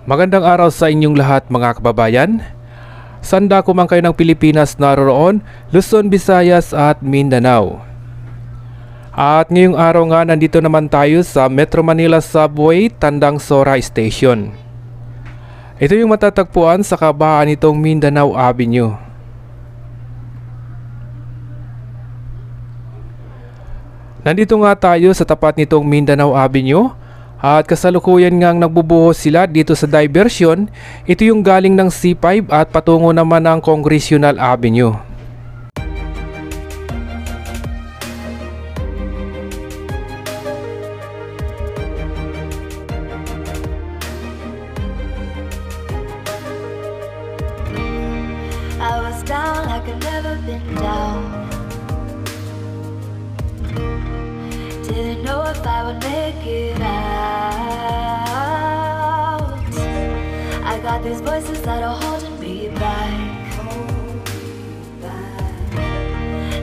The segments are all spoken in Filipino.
Magandang araw sa inyong lahat mga kababayan. Sanda ko man kayo ng Pilipinas naroroon, Luzon, Visayas at Mindanao. At ngayong araw nga nandito naman tayo sa Metro Manila Subway, Tandang Sora Station. Ito yung matatagpuan sa kabahan nitong Mindanao Avenue. Nandito nga tayo sa tapat nitong Mindanao Avenue. At kasalukuyan ngang nagbubuhos sila dito sa diversion. Ito yung galing ng C5 at patungo naman ng Congressional Avenue. I was down like I've never been down. Didn't know if I would make it out. I got these voices that are holding me back.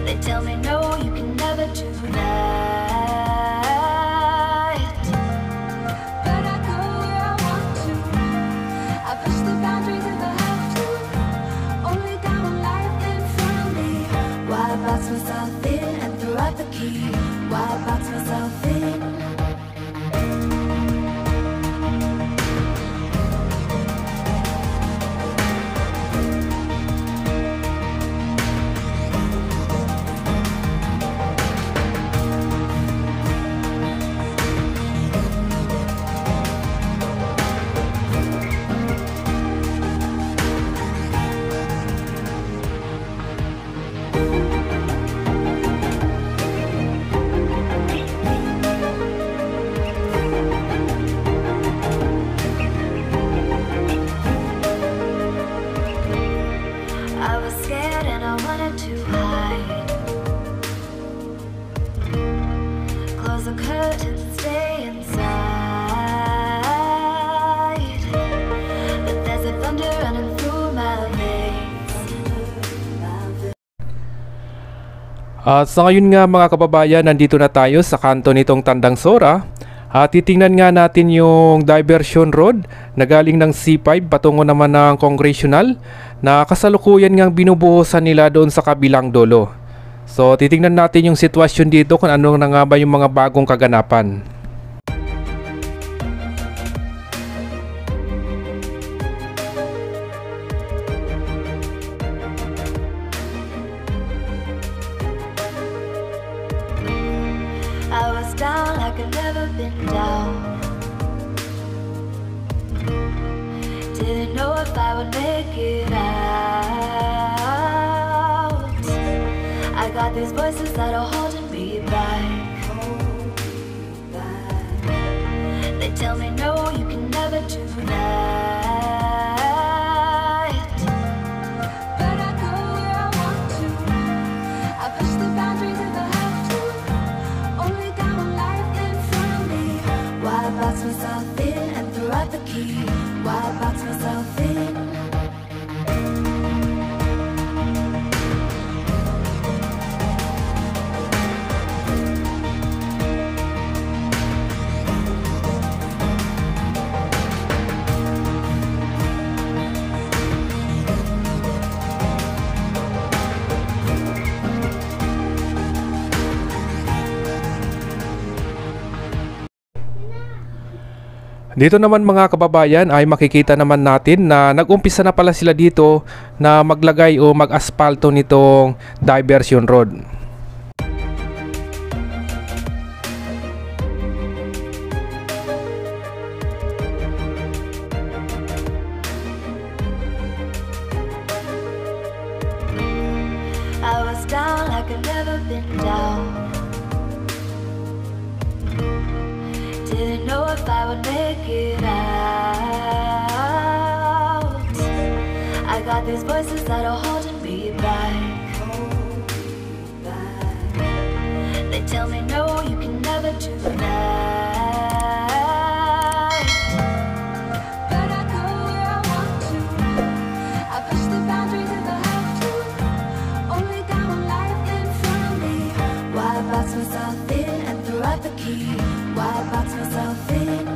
They tell me no, you can never do that. But I go where I want to. I push the boundaries if I have to. Only got one life in front of me. Why box myself in and throw out the key? Why box myself in? I was scared and I wanted to hide. Close the curtains and stay inside. But there's a thunder running through my veins. At sa ngayon nga mga kababayan, nandito na tayo sa kanto nitong Tandang Sora. At titingnan nga natin yung diversion road na galing ng C5 patungo naman ng Congressional na kasalukuyan ngang binubuhusan nila doon sa kabilang dulo. So titingnan natin yung sitwasyon dito kung ano na nga ba yung mga bagong kaganapan. I was down like I've never been down. Didn't know if I would make it out. I got these voices that are holding me back. They tell me no, you can never do that. But I go where I want to. I push the boundaries if I have to. Only got one life in front of me. Why box myself in and throw out the key? Why box myself in? I was down like I've never been down. Didn't know if I would make it out. I got these voices that are holding me back. They tell me no, you can never do that. But I go where I want to. I push the boundaries if I have to. Only got one life in front of me. Why box myself in and throw out the key? Why box myself in? Dito naman mga kababayan ay makikita naman natin na nag-umpisa na pala sila dito na maglagay o mag-aspalto nitong diversion road. I was down like I've never been down. Didn't know if I would make it out. I got these voices that are holding me back. They tell me no, you can never do that. But I go where I want to. I push the boundaries if I have to. Only got one life in front of me. Why box myself in and throw out the key? Why box myself in?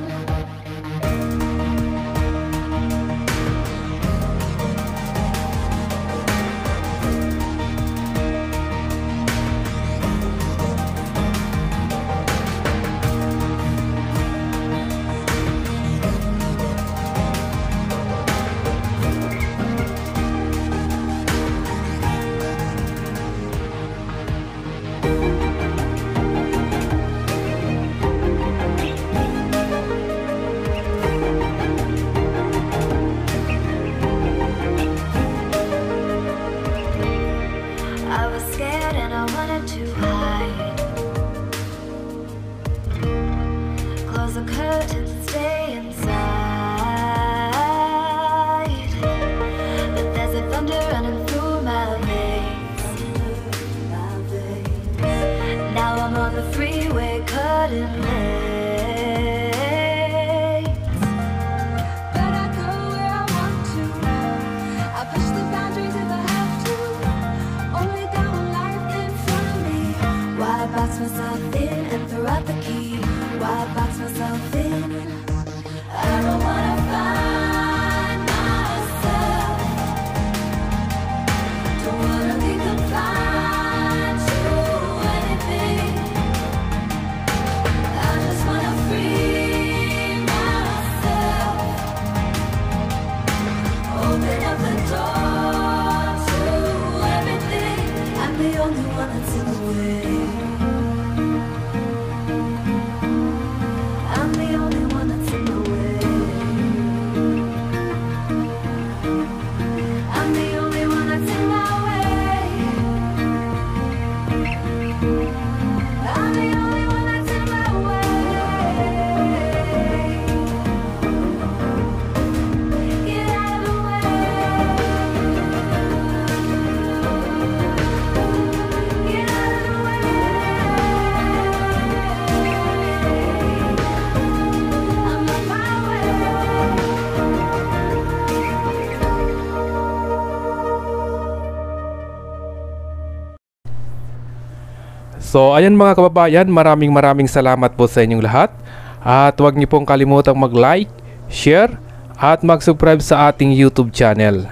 So ayan mga kababayan, maraming salamat po sa inyong lahat. At huwag niyo pong kalimutang mag-like, share, at mag-subscribe sa ating YouTube channel.